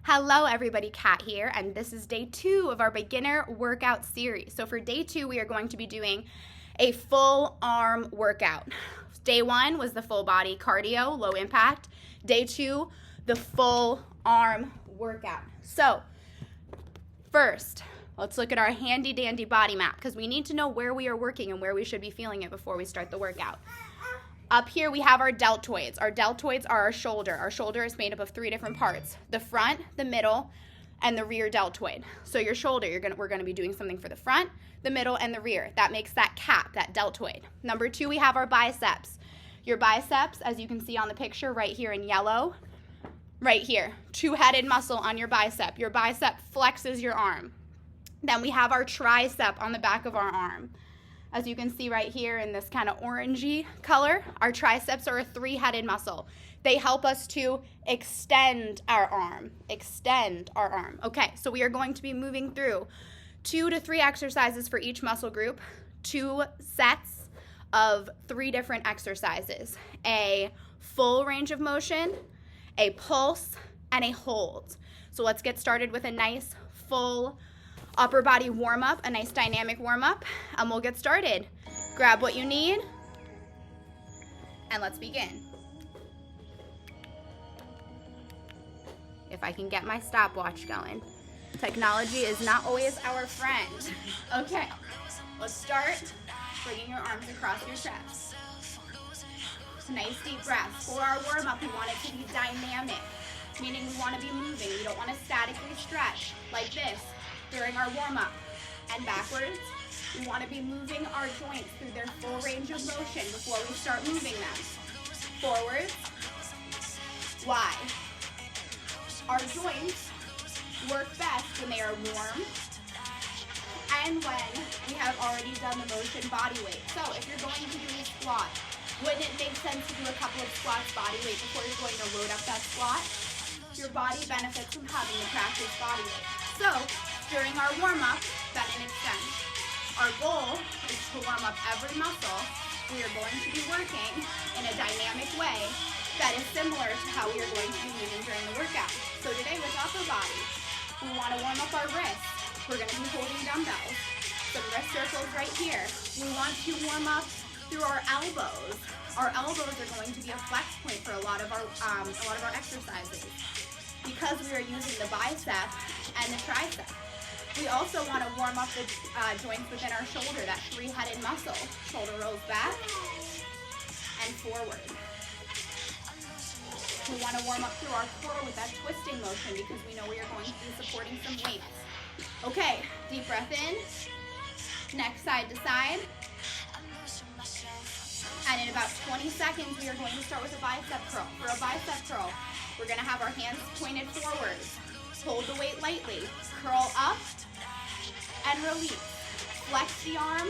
Hello everybody, Kat here, and this is day 2 of our beginner workout series. So for day 2, we are going to be doing a full arm workout. Day 1 was the full body cardio, low impact. Day 2, the full arm workout. So first, let's look at our handy dandy body map because we need to know where we are working and where we should be feeling it before we start the workout. Up here we have our deltoids. Our deltoids are our shoulder. Our shoulder is made up of 3 different parts: the front, the middle, and the rear deltoid. So your shoulder, we're going to be doing something for the front, the middle, and the rear. That makes that cap, that deltoid. Number 2, we have our biceps. Your biceps, as you can see on the picture right here in yellow, right here, 2-headed muscle on your bicep. Your bicep flexes your arm. Then we have our tricep on the back of our arm. As you can see right here in this kind of orangey color, our triceps are a 3-headed muscle. They help us to extend our arm. Okay, so we are going to be moving through 2 to 3 exercises for each muscle group, 2 sets of 3 different exercises: a full range of motion, a pulse, and a hold. So let's get started with a nice full upper body warm-up, a nice dynamic warm-up, and we'll get started. Grab what you need, and let's begin. If I can get my stopwatch going. Technology is not always our friend. Okay, let's start bringing your arms across your chest. Nice deep breaths. For our warm-up, we want it to be dynamic, meaning we want to be moving. We don't want to statically stretch like this during our warm-up. And backwards, we want to be moving our joints through their full range of motion before we start moving them. Forward, wide. Our joints work best when they are warm and when we have already done the motion body weight. So if you're going to do a squat, wouldn't it make sense to do a couple of squats body weight before you're going to load up that squat? Your body benefits from having the practice body weight. So during our warm-up, bend and extend. Our goal is to warm up every muscle. We are going to be working in a dynamic way that is similar to how we are going to be moving during the workout. So today with upper body, we want to warm up our wrists. We're going to be holding dumbbells. Some wrist circles right here. We want to warm up through our elbows. Our elbows are going to be a flex point for a lot of our exercises because we are using the bicep and the tricep. We also want to warm up the joints within our shoulder, that 3-headed muscle. Shoulder rolls back and forward. We want to warm up through our core with that twisting motion because we know we are going to be supporting some weights. Okay, deep breath in, neck side to side. And in about 20 seconds, we are going to start with a bicep curl. For a bicep curl, we're going to have our hands pointed forwards. Hold the weight lightly. Curl up and release. Flex the arm,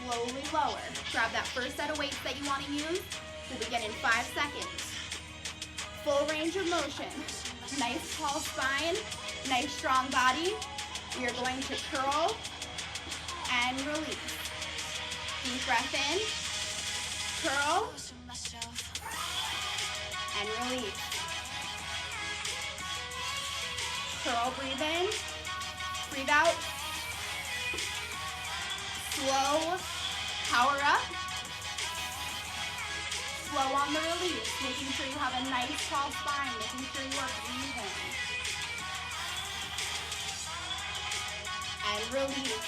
slowly lower. Grab that first set of weights that you want to use. We'll begin in 5 seconds. Full range of motion. Nice tall spine, nice strong body. We are going to curl and release. Deep breath in, curl, and release. Curl, breathe in, breathe out. Slow, power up. Slow on the release, making sure you have a nice tall spine, making sure you are breathing. And release.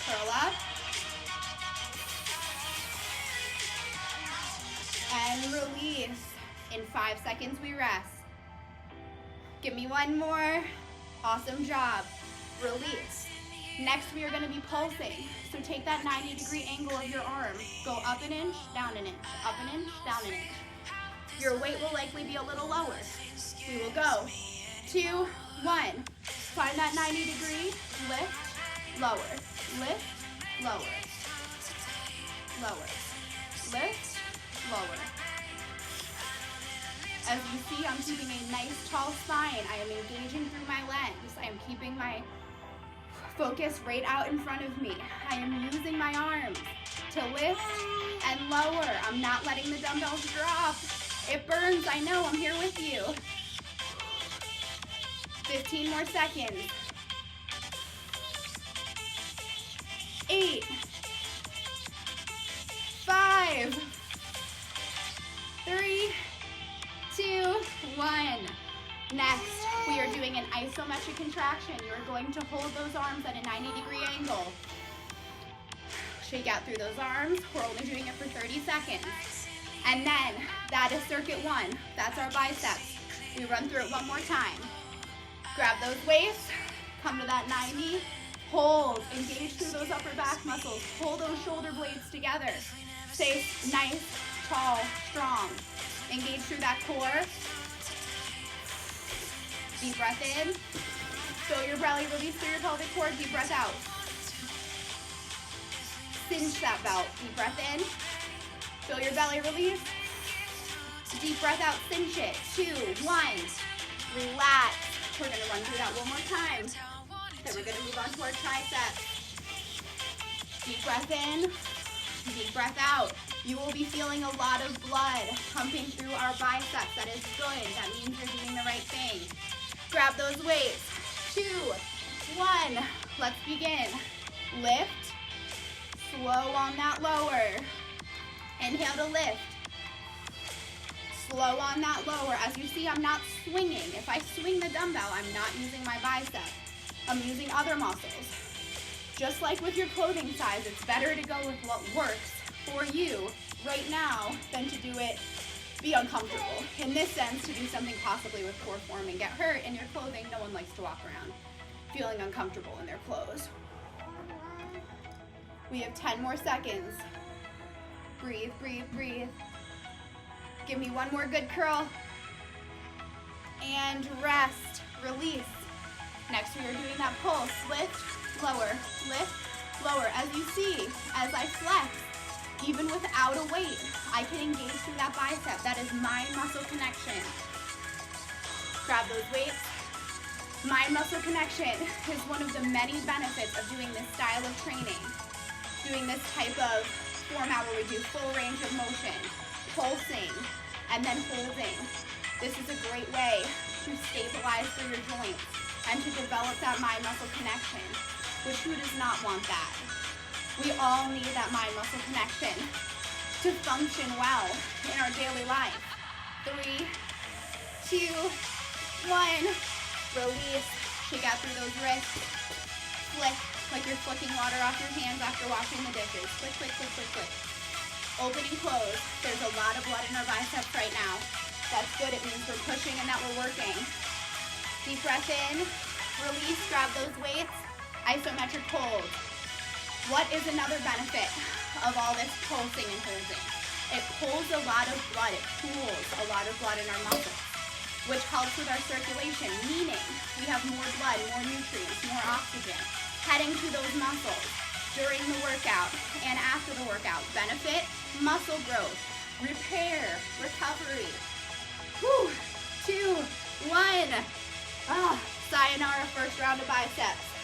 Curl up. And release. In 5 seconds, we rest. Give me one more. Awesome job. Release. Next, we are going to be pulsing. So take that 90-degree angle of your arm. Go up an inch, down an inch, up an inch, down an inch. Your weight will likely be a little lower. We will go. 2, 1. Find that 90-degree. Lift, lower. Lift, lower. Lower. Lift, lower. As you see, I'm keeping a nice tall spine. I am engaging through my lens. I am keeping my focus right out in front of me. I am using my arms to lift and lower. I'm not letting the dumbbells drop. It burns, I know, I'm here with you. 15 more seconds. 8, 5, 3, 2, 1. Next, we are doing an isometric contraction. You are going to hold those arms at a 90-degree angle. Shake out through those arms. We're only doing it for 30 seconds. And then, that is circuit 1. That's our biceps. We run through it one more time. Grab those weights, come to that 90, hold, engage through those upper back muscles, pull those shoulder blades together. Stay nice, tall, strong. Engage through that core. Deep breath in. Fill your belly, release through your pelvic core. Deep breath out. Cinch that belt. Deep breath in. Fill your belly, release. Deep breath out, cinch it. 2, 1. Relax. We're going to run through that one more time. Then we're going to move on to our triceps. Deep breath in. Deep breath out. You will be feeling a lot of blood pumping through our biceps. That is good. That means you're doing the right thing. Grab those weights. 2, 1. Let's begin. Lift. Slow on that lower. Inhale to lift. Slow on that lower. As you see, I'm not swinging. If I swing the dumbbell, I'm not using my bicep. I'm using other muscles. Just like with your clothing size, it's better to go with what works for you right now than to do it, be uncomfortable. In this sense, to do something possibly with poor form and get hurt in your clothing. No one likes to walk around feeling uncomfortable in their clothes. We have 10 more seconds. Breathe, breathe, breathe. Give me one more good curl. And rest, release. Next we are doing that pulse. Lift, lower, lower. As you see, as I flex, even without a weight, I can engage through that bicep. That is mind-muscle connection. Grab those weights. Mind-muscle connection is one of the many benefits of doing this style of training. Doing this type of format where we do full range of motion, pulsing, and then holding. This is a great way to stabilize through your joints and to develop that mind-muscle connection, which who does not want that? We all need that mind-muscle connection to function well in our daily life. 3, 2, 1. Release. Shake out through those wrists. Flick, like you're flicking water off your hands after washing the dishes. Flick, flick, flick, flick, flick. Open and close. There's a lot of blood in our biceps right now. That's good. It means we're pushing and that we're working. Deep breath in. Release. Grab those weights. Isometric hold. What is another benefit of all this pulsing and holding? It pulls a lot of blood. It pools a lot of blood in our muscles, which helps with our circulation, meaning we have more blood, more nutrients, more oxygen heading to those muscles during the workout and after the workout. Benefit, muscle growth, repair, recovery. 2, 1. Sayonara, first round of biceps.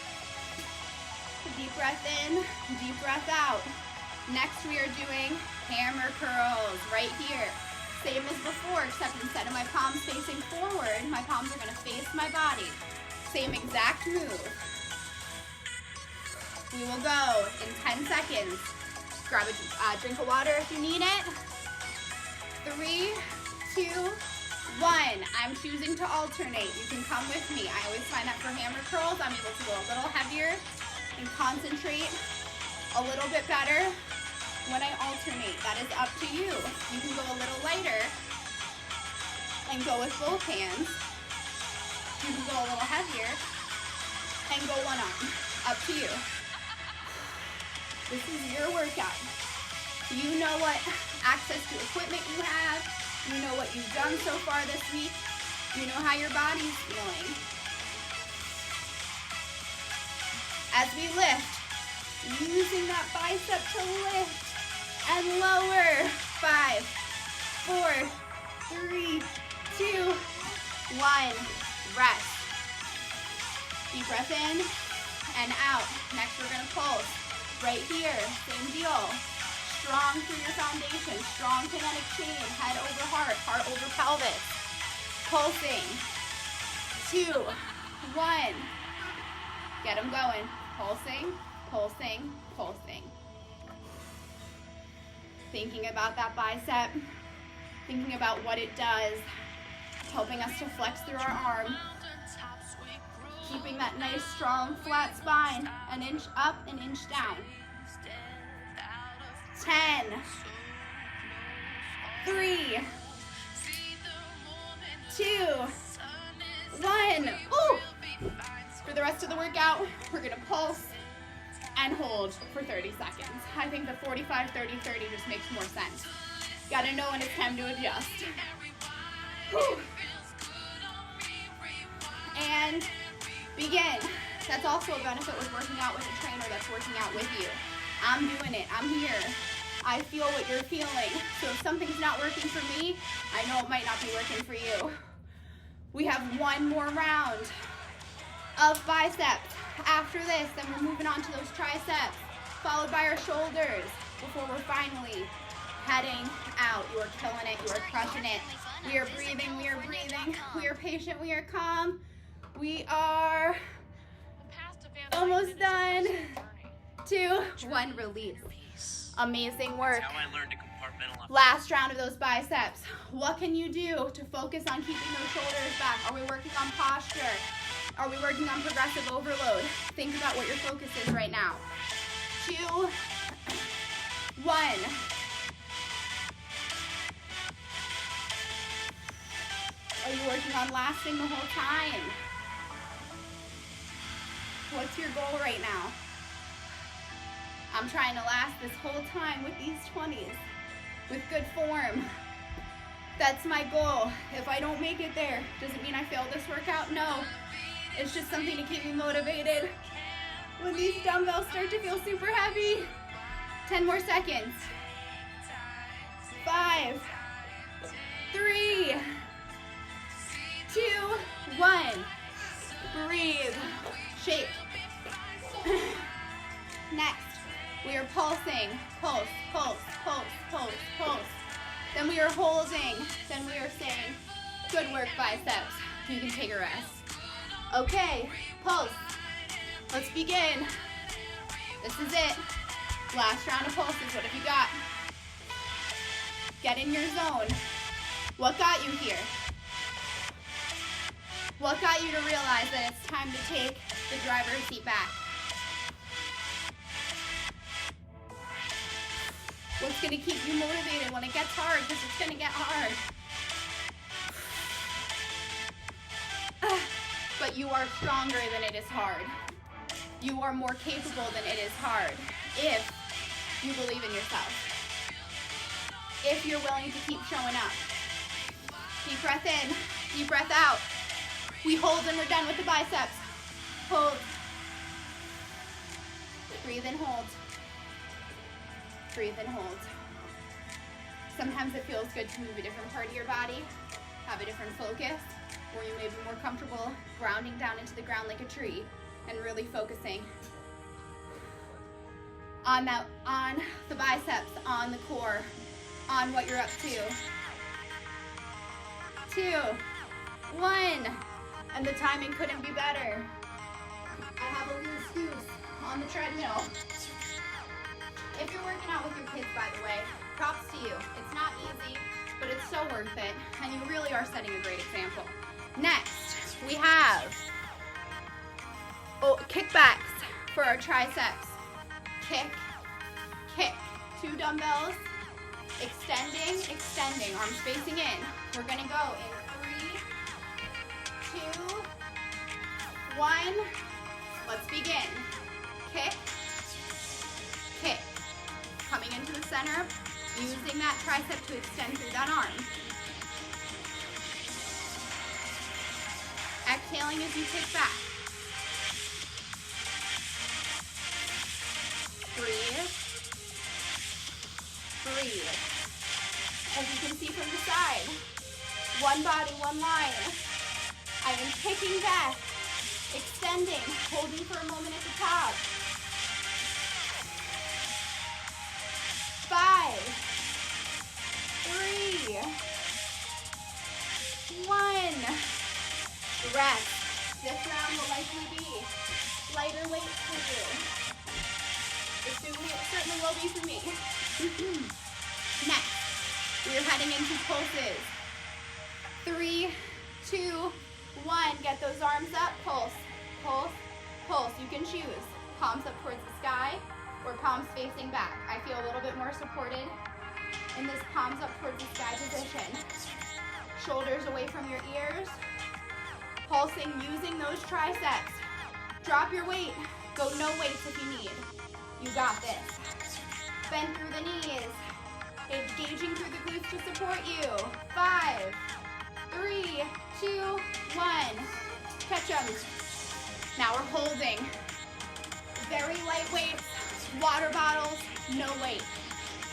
Deep breath in, deep breath out. Next we are doing hammer curls right here. Same as before, except instead of my palms facing forward, my palms are gonna face my body. Same exact move. We will go in 10 seconds. Grab a drink of water if you need it. 3, 2, 1. I'm choosing to alternate. You can come with me. I always find that for hammer curls, I'm able to go a little heavier and concentrate a little bit better when I alternate. That is up to you. You can go a little lighter and go with both hands. You can go a little heavier and go one arm. Up to you. This is your workout. You know what access to equipment you have. You know what you've done so far this week. You know how your body's feeling. As we lift, using that bicep to lift and lower. 5, 4, 3, 2, 1. Rest. Deep breath in and out. Next we're gonna pulse. Right here, same deal. Strong through your foundation, strong kinetic chain, head over heart, heart over pelvis. Pulsing. 2, 1. Get them going. Pulsing, pulsing, pulsing. Thinking about that bicep, thinking about what it does, helping us to flex through our arm, keeping that nice, strong, flat spine, an inch up, an inch down. 10, 3, 2, 1. Ooh. For the rest of the workout, we're gonna pulse and hold for 30 seconds. I think the 45, 30, 30 just makes more sense. Gotta know when it's time to adjust. Whew. And begin. That's also a benefit with working out with a trainer that's working out with you. I'm doing it, I'm here. I feel what you're feeling. So if something's not working for me, I know it might not be working for you. We have one more round of biceps. After this, then we're moving on to those triceps, followed by our shoulders, before we're finally heading out. You are killing it, you are crushing it. We are breathing, we are breathing. We are patient, we are calm. We are almost done. 2, 1, release. Amazing work. That's how I learned to compartmentalize. Last round of those biceps. What can you do to focus on keeping those shoulders back? Are we working on posture? Are we working on progressive overload? Think about what your focus is right now. 2, 1. Are you working on lasting the whole time? What's your goal right now? I'm trying to last this whole time with these 20s, with good form. That's my goal. If I don't make it there, does it mean I failed this workout? No. It's just something to keep me motivated. When these dumbbells start to feel super heavy, 10 more seconds. 5, 3, 2, 1. Breathe. Shake. Next, we are pulsing. Pulse, pulse, pulse, pulse, pulse. Then we are holding. Then we are saying, good work, biceps. You can take a rest. Okay, pulse. Let's begin. This is it. Last round of pulses. What have you got? Get in your zone. What got you here? What got you to realize that it's time to take the driver's seat back? What's going to keep you motivated when it gets hard? Because it's going to get hard. But you are stronger than it is hard. You are more capable than it is hard if you believe in yourself. If you're willing to keep showing up. Deep breath in, deep breath out. We hold and we're done with the biceps. Hold. Breathe and hold. Breathe and hold. Sometimes it feels good to move a different part of your body, have a different focus, or you may be more comfortable grounding down into the ground like a tree and really focusing on the biceps, on the core, on what you're up to. 2, 1, and the timing couldn't be better. I have a loose goose on the treadmill. If you're working out with your kids, by the way, props to you. It's not easy, but it's so worth it, and you really are setting a great example. Next, we have kickbacks for our triceps. Kick, kick. 2 dumbbells, extending, extending, arms facing in. We're gonna go in 3, 2, 1. Let's begin. Kick, kick. Coming into the center, using that tricep to extend through that arm. Exhaling as you kick back. Breathe. Breathe. As you can see from the side, one body, one line. I am kicking back, extending, holding for a moment at the top. 5, 3, 1. Rest. This round will likely be lighter weights for you. It certainly will be for me. Next, we are heading into pulses. 3, 2, 1. Get those arms up. Pulse, pulse, pulse. You can choose palms up towards the sky or palms facing back. I feel a little bit more supported in this palms up towards the sky position. Shoulders away from your ears. Pulsing using those triceps. Drop your weight. Go no weights if you need. You got this. Bend through the knees. Engaging through the glutes to support you. 5, 3, 2, 1. Catch them. Now we're holding. Very light weights. Water bottles, no weight.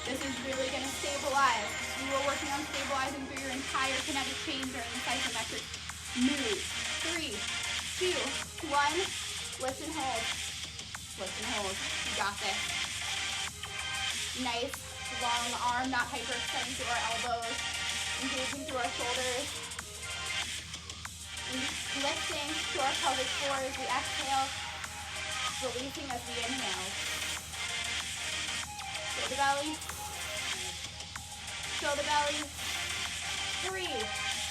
This is really going to stabilize. You are working on stabilizing through your entire kinetic chain during the isometric move. 3, 2, 1. Lift and hold. Lift and hold. You got this. Nice long arm, not hyperextending through our elbows. Engaging through our shoulders. Lifting to our pelvic floor as we exhale. Releasing as we inhale. Show the belly. Show the belly. 3,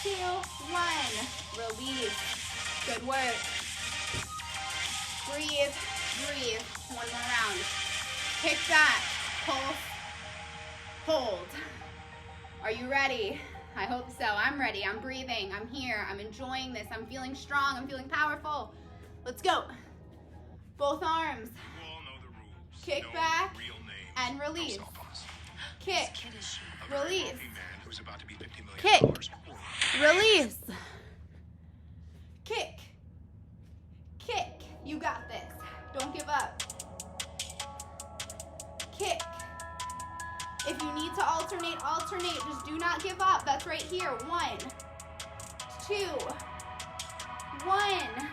2, 1. Release. Good work. Breathe, breathe. One more round. Kick back. Pulse. Hold. Are you ready? I hope so. I'm ready. I'm breathing. I'm here. I'm enjoying this. I'm feeling strong. I'm feeling powerful. Let's go. Both arms. Kick back and release. Kick. Release. Kick. Release. Kick. Kick. You got this. Don't give up. Kick. If you need to alternate, alternate. Just do not give up. That's right here. 1, 2, 1,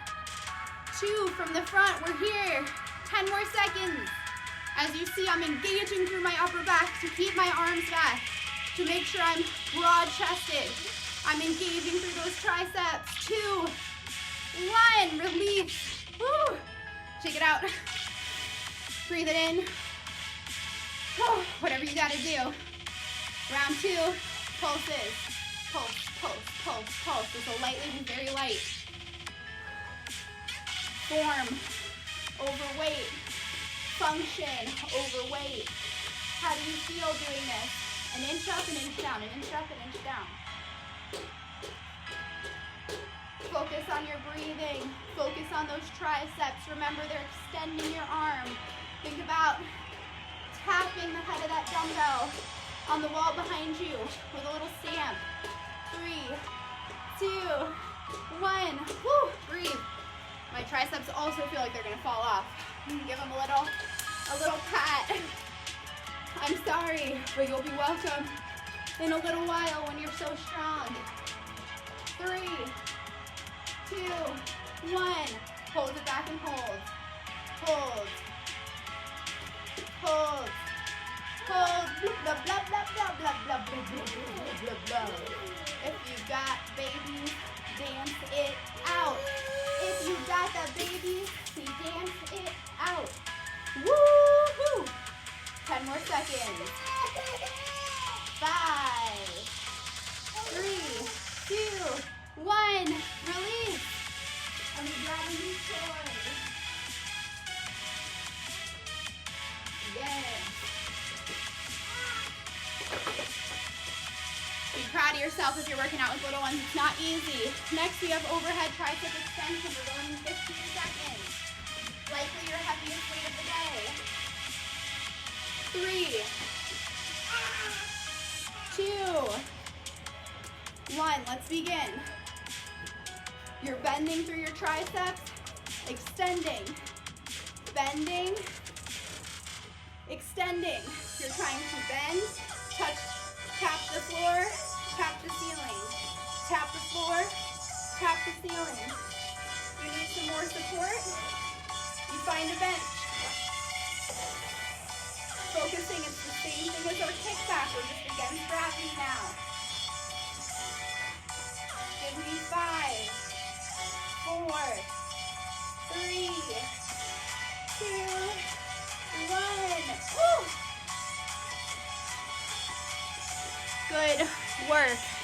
2 from the front. We're here. 10 more seconds. As you see, I'm engaging through my upper back to keep my arms back, to make sure I'm broad-chested. I'm engaging through those triceps. 2, 1. Release. Woo. Shake it out. Breathe it in. Whatever you gotta do. Round 2, pulses. Pulse, pulse, pulse, pulse. This will lightly be very light. Form, overweight. Function, overweight. How do you feel doing this? An inch up, an inch down, an inch up, an inch down. Focus on your breathing. Focus on those triceps. Remember, they're extending your arm. Think about tapping the head of that dumbbell on the wall behind you with a little stamp. 3, 2, 1. Woo, breathe. My triceps also feel like they're gonna fall off. Give them a little pat. I'm sorry, but you'll be welcome in a little while when you're so strong. 3, 2, 1. Hold it back and hold. Hold. Hold. Hold. Blah, blah, blah, blah, blah, blah, blah, blah, blah, blah. If you got babies, dance it out. If you got that baby, dance it out. Woo-hoo! 10 more seconds. 5, 3, 2, 1. Release. I'm grabbing these toys. Yes. Be proud of yourself if you're working out with little ones. It's not easy. Next, we have overhead tricep extension. We're going in 15 seconds. Likely your heaviest weight of the day. 3, 2, 1. Let's begin. You're bending through your triceps, extending, bending, extending. You're trying to bend, tap the floor, tap the ceiling, tap the floor, tap the ceiling. You need some more support? You find a bench. Focusing, it's the same thing as our kickback. We're just against gravity now. Give me 5, 4,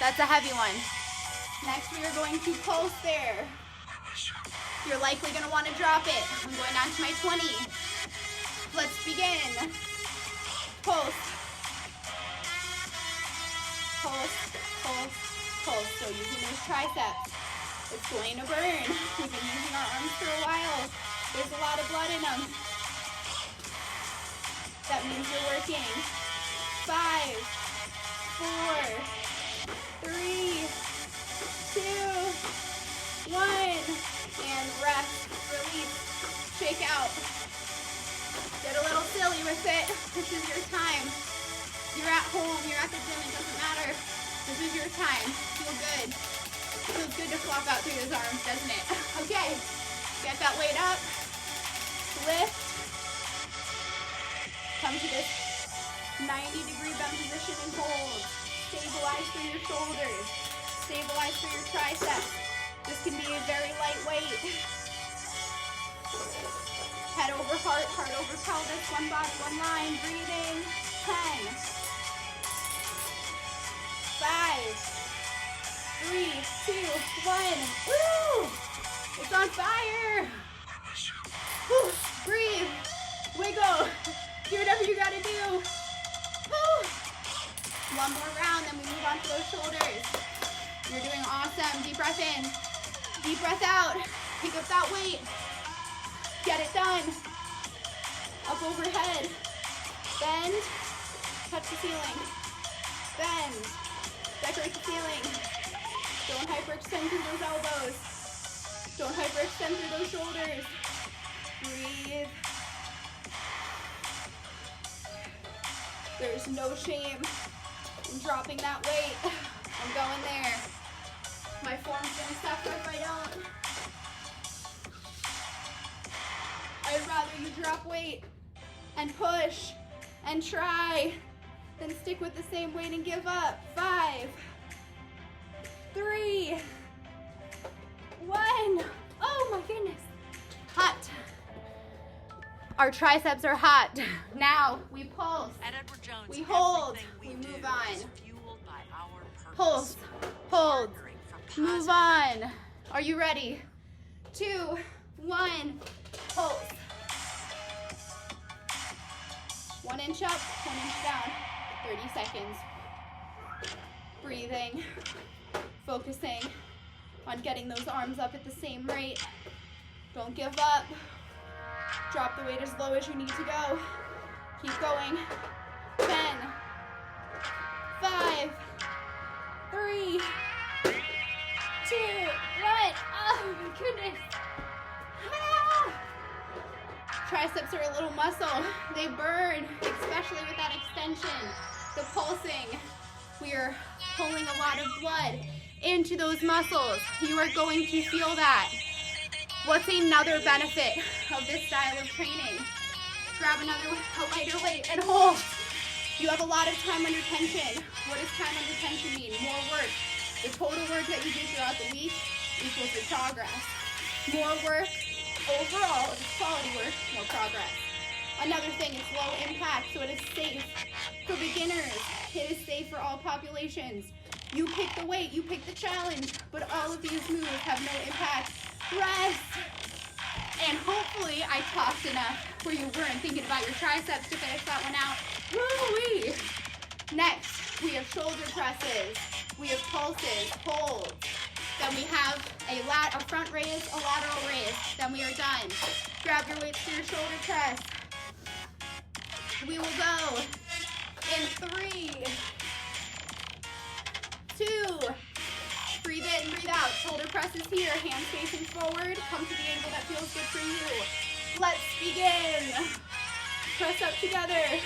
That's a heavy one. Next, we are going to pulse there. You're likely going to want to drop it. I'm going down to my 20. Let's begin. Pulse. Pulse, pulse, pulse. So using those triceps. It's going to burn. We've been using our arms for a while. There's a lot of blood in them. That means you're working. 5, 4, 3, 2, 1. And rest, release, shake out. Get a little silly with it. This is your time. You're at home, you're at the gym, it doesn't matter. This is your time. Feel good. Feels good to flop out through those arms, doesn't it? Okay, get that weight up. Lift. Come to this 90-degree bend position and hold. Stabilize through your shoulders. Stabilize through your triceps. This can be a very lightweight. Head over heart, heart over pelvis, one body, one line. Breathing. 10, 5, 3, 2, 1. Woo! It's on fire. Woo! Breathe. Wiggle. Do whatever you gotta do. Woo! One more round, then we move on to those shoulders. You're doing awesome. Deep breath in. Deep breath out. Pick up that weight. Get it done. Up overhead. Bend. Touch the ceiling. Bend. Decorate the ceiling. Don't hyperextend through those elbows. Don't hyperextend through those shoulders. Breathe. There's no shame in dropping that weight. I'm going there. My form's gonna suffer if I don't. I'd rather you drop weight and push and try than stick with the same weight and give up. 5, 3, 1. Oh my goodness. Hot. Our triceps are hot. Now we pulse. At Edward Jones, we hold. We move on. Pulse. Hold. Move on. Are you ready? 2, 1. Pulse. 1 inch up, 1 inch down. 30 seconds. Breathing. Focusing on getting those arms up at the same rate. Don't give up. Drop the weight as low as you need to go. Keep going. 10, 5, 3, 2, 1. Oh my goodness. Ah. Triceps are a little muscle. They burn, especially with that extension. The pulsing. We are pulling a lot of blood into those muscles. You are going to feel that. What's another benefit of this style of training? Grab a lighter weight and hold. You have a lot of time under tension. What does time under tension mean? More work. The total work that you do throughout the week equals your progress. More work overall, if it's quality work, more progress. Another thing, it's low impact, so it is safe for beginners. It is safe for all populations. You pick the weight, you pick the challenge, but all of these moves have no impact. Rest. And hopefully I talked enough where you weren't thinking about your triceps to finish that one out. Woo-wee. Next, we have shoulder presses. We have pulses, holds. Then we have a front raise, a lateral raise. Then we are done. Grab your weights to your shoulder press. We will go in 3, 2, breathe in, breathe out. Shoulder presses here, hands facing forward. Come to the angle that feels good for you. Let's begin. Press up together.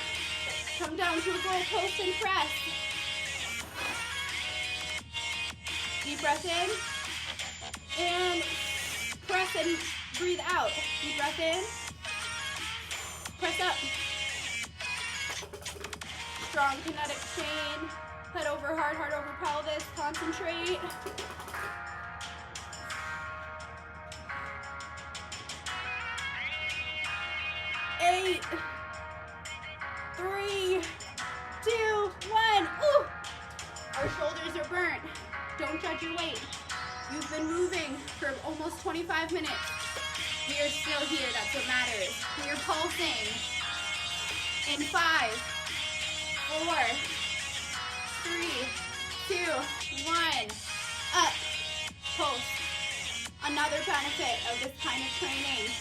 Come down to a goal post and press. Deep breath in. And press and breathe out. Deep breath in. Press up. Strong kinetic chain. Head over heart, heart over pelvis. Concentrate. Eight, 3, 2, 1. Ooh! Our shoulders are burnt. Don't judge your weight. You've been moving for almost 25 minutes. We are still here, that's what matters. We are pulsing. In 5, 4, 3, 2, 1. Up, pulse. Another benefit of this kind of training,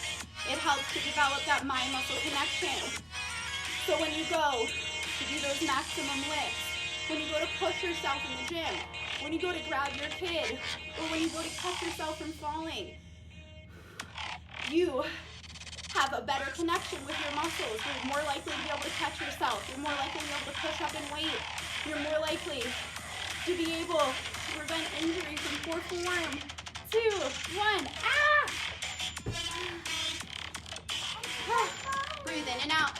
it helps to develop that mind-muscle connection. So when you go to do those maximum lifts, when you go to push yourself in the gym, when you go to grab your kid, or when you go to catch yourself from falling, you have a better connection with your muscles. You're more likely to be able to catch yourself. You're more likely to be able to push up in weight. You're more likely to be able to prevent injuries and perform. 2, 1, breathe in and out.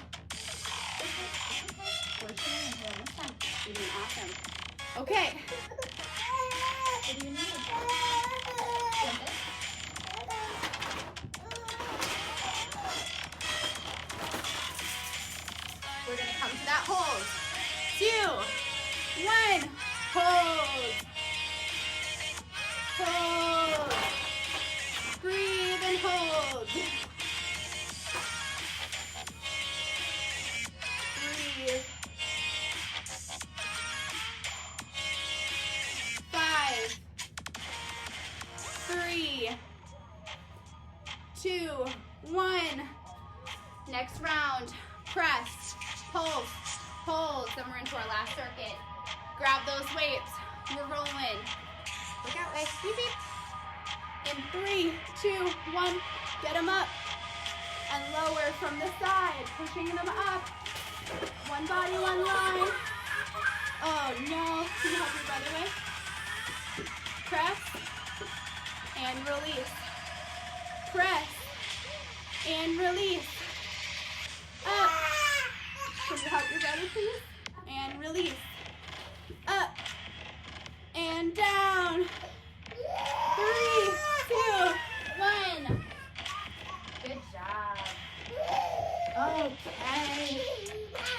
We're sharing here this time. You're doing awesome. Okay. What do you need? We're gonna come to that hold. 2, 1, hold. Hold. Breathe and hold. Breathe. 5, 3, 2, 1. Next round. Press, pulse, hold. Then we're into our last circuit. Grab those weights. We're rolling. Look out, guys. Beep, beep. In 3, 2, 1. Get them up. And lower from the side. Pushing them up. One body, one line. Oh, no. Can you help your brother away? Press. And release. Press. And release. Up. Can you help your brother, please? And release. Up. And down. 3, 2, 1. Good job. Okay.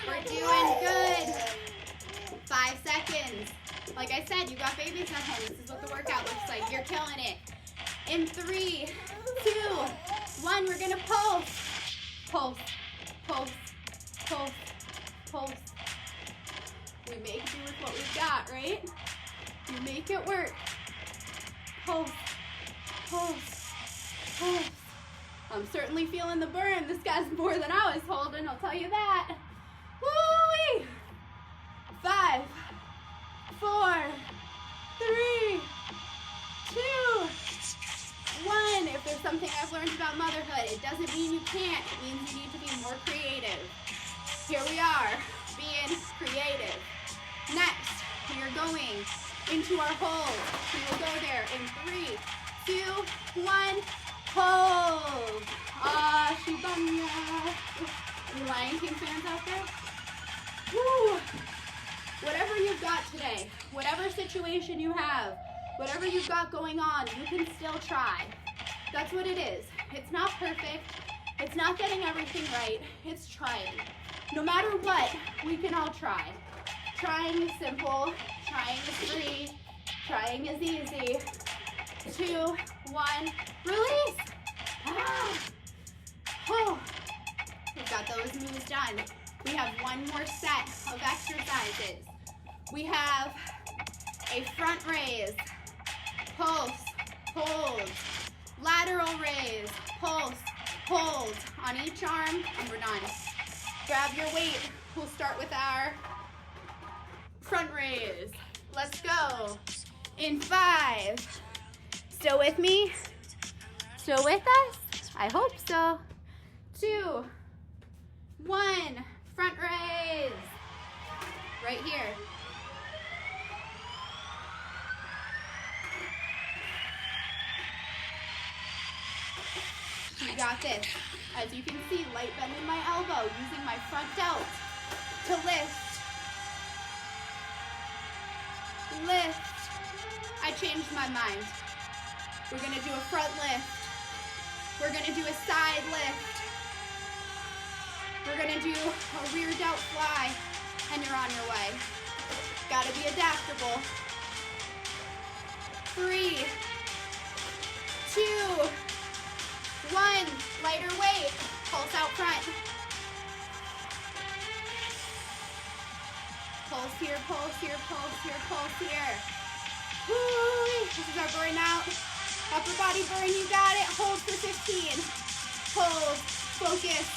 We're doing good. 5 seconds. Like I said, you got babies at home. This is what the workout looks like. You're killing it. In 3, 2, 1, we're gonna pulse. Pulse. Pulse, pulse, pulse. We make do with what we've got, right? You make it work. Pulse, pulse, pulse. I'm certainly feeling the burn. This guy's more than I was holding, I'll tell you that. Woo-wee! 5, 4, 3, 2, 1. If there's something I've learned about motherhood, it doesn't mean you can't. It means you need to be more creative. Here we are, being creative. Next, we are going into our hold. We will go there in 3, 2, 1. Hold. Ah, Shibanya. Any Lion King fans out there? Woo. Whatever you've got today, whatever situation you have, whatever you've got going on, you can still try. That's what it is. It's not perfect. It's not getting everything right. It's trying. No matter what, we can all try. Trying is simple. Trying is free. Trying is easy. 2, 1, release. Ah. Oh. We've got those moves done. We have one more set of exercises. We have a front raise, pulse, hold, lateral raise, pulse, hold on each arm, and we're done. Grab your weight. We'll start with our front raise. Let's go. In 5. Still with me? Still with us? I hope so. 2, 1. Front raise. Right here. You got this. As you can see, light bend in my elbow, using my front delt to lift. Lift. I changed my mind. We're gonna do a front lift. We're gonna do a side lift. We're gonna do a rear delt fly, and you're on your way. Gotta be adaptable. 3, 2, 1. Lighter weight. Pulse out front. Pulse here, pulse here, pulse here, pulse here. Woo! This is our burnout. Upper body burn, you got it. Hold for 15. Hold, focus,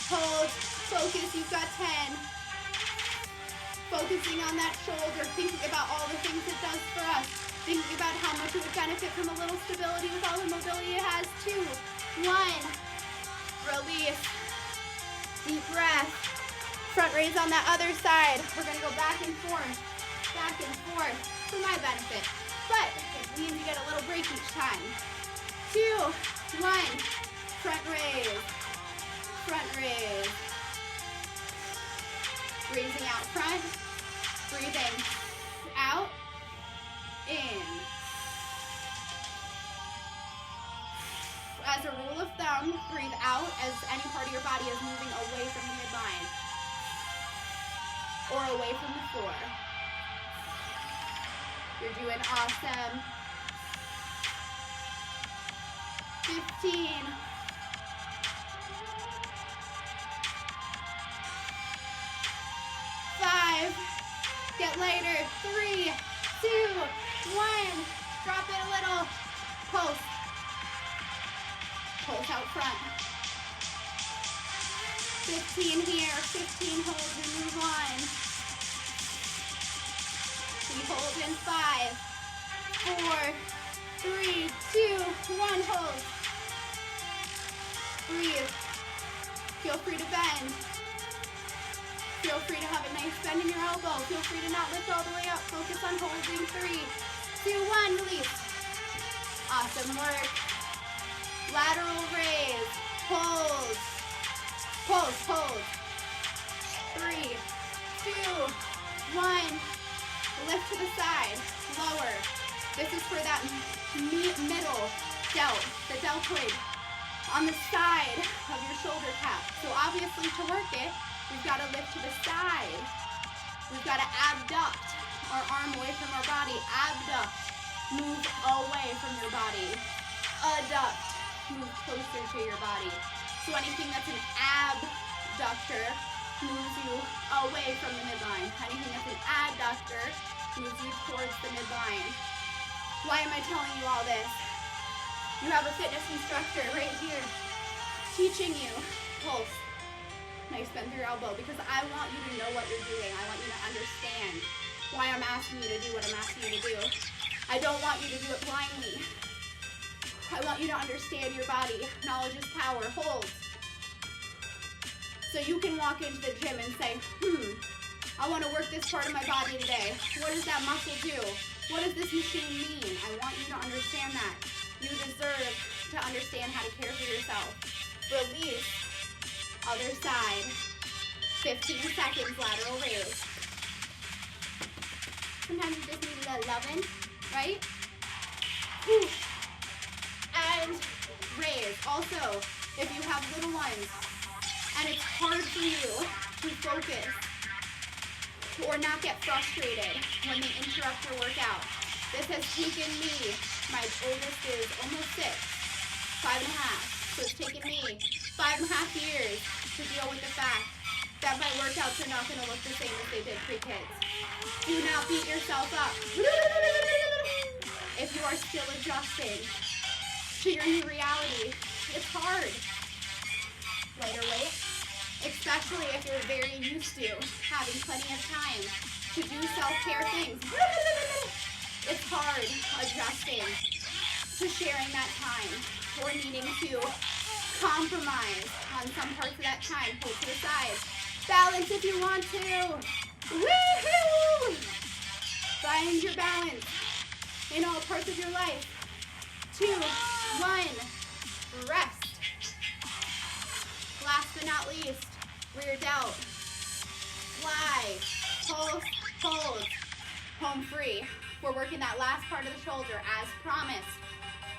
hold, focus. You've got 10. Focusing on that shoulder, thinking about all the things it does for us. Thinking about how much it would benefit from a little stability with all the mobility it has. 2, 1. Release. Deep breath. Front raise on that other side. We're going to go back and forth for my benefit. But it means you get a little break each time. 2, 1. Front raise. Front raise. Raising out front. Breathing out. In. As a rule of thumb, breathe out as any part of your body is moving away from the midline or away from the floor. You're doing awesome. 15. 5. Get lighter. 3, 2, 1. Drop it a little. Pulse. Pulse out front. 15 here. 15 hold and move on. We hold in 5, 4, 3, 2, 1. Hold. Breathe. Feel free to bend. Feel free to have a nice bend in your elbow. Feel free to not lift all the way up. Focus on holding. 3, 2, 1. Release. Awesome work. Lateral raise. Hold. Pulse. Hold. 3, 2, 1. Lift to the side. Lower. This is for that middle delt, the deltoid on the side of your shoulder cap. So obviously to work it, we've got to lift to the side. We've got to abduct our arm away from our body. Abduct. Move away from your body. Adduct. Move closer to your body. So anything that's an abductor moves you away from the midline. Anything that's an adductor moves you towards the midline. Why am I telling you all this? You have a fitness instructor right here teaching you pulse. Nice bend through your elbow, because I want you to know what you're doing. I want you to understand why I'm asking you to do what I'm asking you to do. I don't want you to do it blindly. I want you to understand your body. Knowledge is power. Hold. So you can walk into the gym and say, I want to work this part of my body today. What does that muscle do? What does this machine mean? I want you to understand that. You deserve to understand how to care for yourself. Release. Other side. 15 seconds, lateral raise. Sometimes you just need a little loving, right? And raise. Also, if you have little ones and it's hard for you to focus or not get frustrated when they interrupt your workout, this has taken me, my oldest is almost 6, 5 and a half. So it's taken me 5.5 years to deal with the fact that my workouts are not going to look the same as they did pre-kids. Do not beat yourself up. If you are still adjusting to your new reality, it's hard. Lighter weight, especially if you're very used to having plenty of time to do self-care things. It's hard adjusting to sharing that time or needing to compromise on some parts of that time. Hold to the side. Balance if you want to. Woohoo! Find your balance in all parts of your life. 2, 1. Rest. Last but not least, rear delt. Fly. Pulse. Hold. Home free. We're working that last part of the shoulder as promised.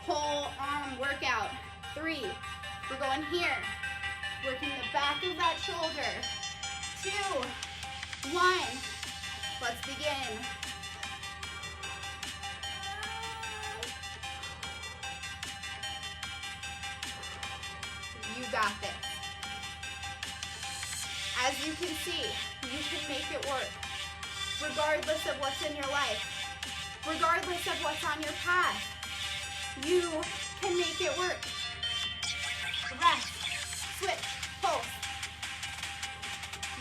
Whole arm workout. 3. We're going here. Working the back of that shoulder. 2, 1. Let's begin. got this. As you can see, you can make it work. Regardless of what's in your life, regardless of what's on your path, you can make it work. Rest, switch, pulse.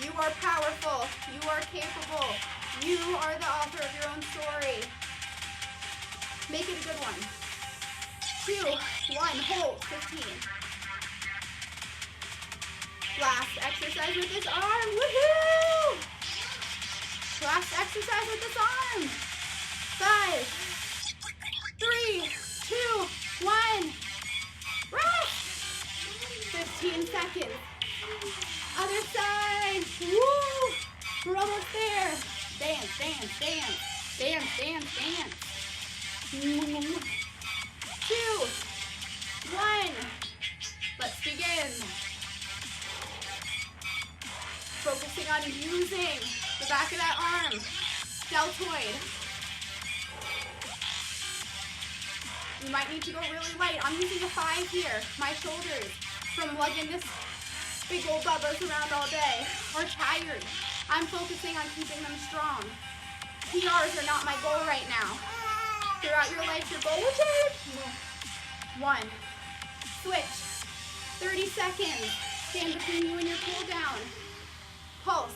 You are powerful. You are capable. You are the author of your own story. Make it a good one. 2, 1, hold, 15. Last exercise with this arm, woohoo! Last exercise with this arm. 5, 3, 2, 1. Rest. 15 seconds. Other side. Woo! We're almost there. Dance, dance, dance. Dance, dance, dance. 2, 1. Let's begin. Focusing on using the back of that arm. Deltoid. You might need to go really light. I'm using a 5 here. My shoulders from lugging this big old bubbas around all day are tired. I'm focusing on keeping them strong. PRs are not my goal right now. Throughout your life, your goal will change. 1. Switch. 30 seconds. Stand between you and your cool down. Pulse.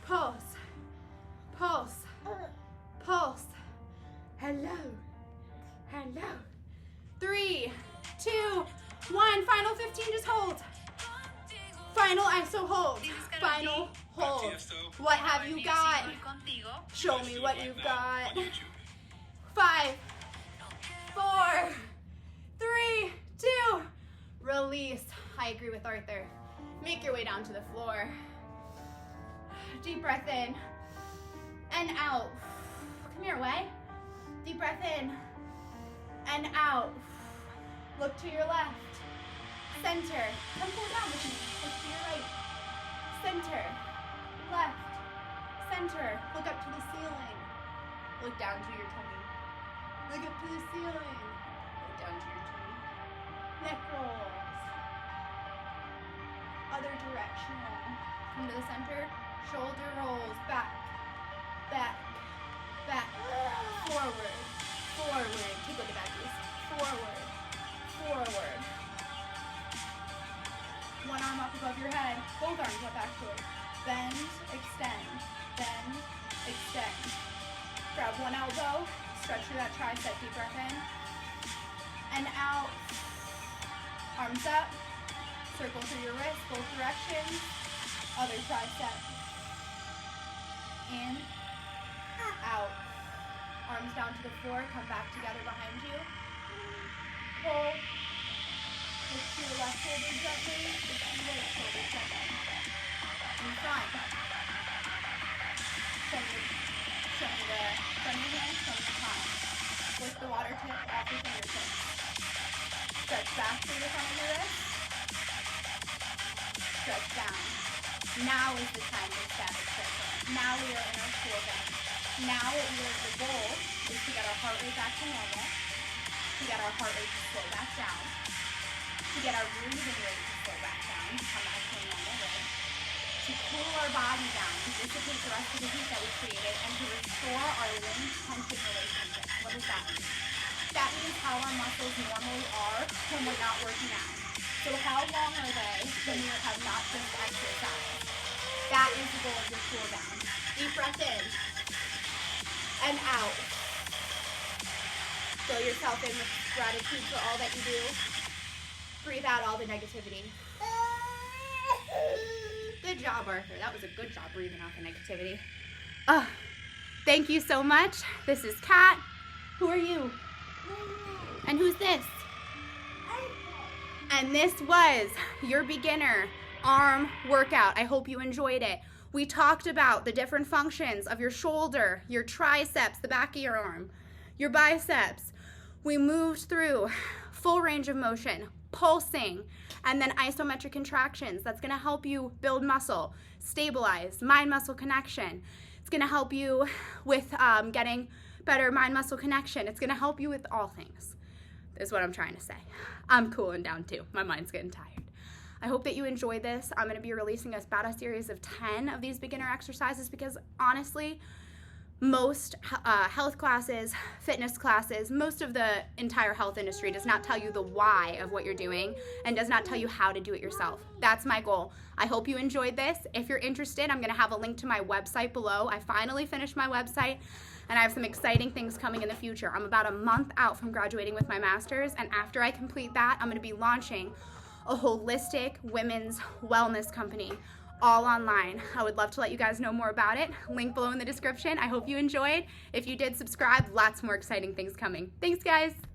Pulse. Pulse. Pulse. Hello. Hello. 3, 2, 1. Final 15. Just hold. Final ISO hold. Final hold. What have you got? Show me what you've got. 5, 4, 3, 2. Release. I agree with Arthur. Make your way down to the floor. Deep breath in and out. Come here, way. Deep breath in and out. Look to your left. Center. Come pull down with me. Look to your right. Center. Left. Center. Look up to the ceiling. Look down to your tummy. Look up to the ceiling. Look down to your tummy. Neck rolls. Other direction. Come to the center. Shoulder rolls. Back. Back. Back. Forward. Forward. Take a look at that, please. Forward. Forward. One arm up above your head. Both arms up actually. Bend, extend. Bend, extend. Grab one elbow. Stretch through that tricep. Deep breath in. And out. Arms up. Circle through your wrist, both directions. Other tricep. In. Out. Arms down to the floor. Come back together behind you. Pull. Lift to your left shoulder gently. Lift to your right shoulder gently. In front. Show me the front of your hand, show me the palm. Lift the water tip off your fingertips. Stretch back through the front of your wrist. Stretch down. Now is the time to static stretching. Now we are in our cool down. Now the goal is to get our heart rate back to normal. To get our heart rate to slow back down. To get our breathing rate to slow back down. Come back to a normal rate. To cool our body down. To dissipate the rest of the heat that we created. And to restore our limb-tension relationship. What does that mean? That means how our muscles normally are when we're not working out. So how long are they when you have not just exercised? That is the goal of your cool down. Deep breath in and out. Fill yourself in with gratitude for all that you do. Breathe out all the negativity. Good job, Arthur. That was a good job breathing out the negativity. Thank you so much. This is Kat. Who are you? And who's this? And this was your beginner arm workout. I hope you enjoyed it. We talked about the different functions of your shoulder, your triceps, the back of your arm, your biceps. We moved through full range of motion, pulsing, and then isometric contractions. That's gonna help you build muscle, stabilize, mind-muscle connection. It's gonna help you with getting better mind-muscle connection. It's gonna help you with all things, is what I'm trying to say. I'm cooling down too. My mind's getting tired. I hope that you enjoyed this. I'm going to be releasing about a series of 10 of these beginner exercises because honestly, most health classes, fitness classes, most of the entire health industry does not tell you the why of what you're doing and does not tell you how to do it yourself. That's my goal. I hope you enjoyed this. If you're interested, I'm going to have a link to my website below. I finally finished my website and I have some exciting things coming in the future. I'm about a month out from graduating with my master's, and after I complete that, I'm going to be launching a holistic women's wellness company, all online. I would love to let you guys know more about it. Link below in the description. I hope you enjoyed. If you did, subscribe. Lots more exciting things coming. Thanks, guys.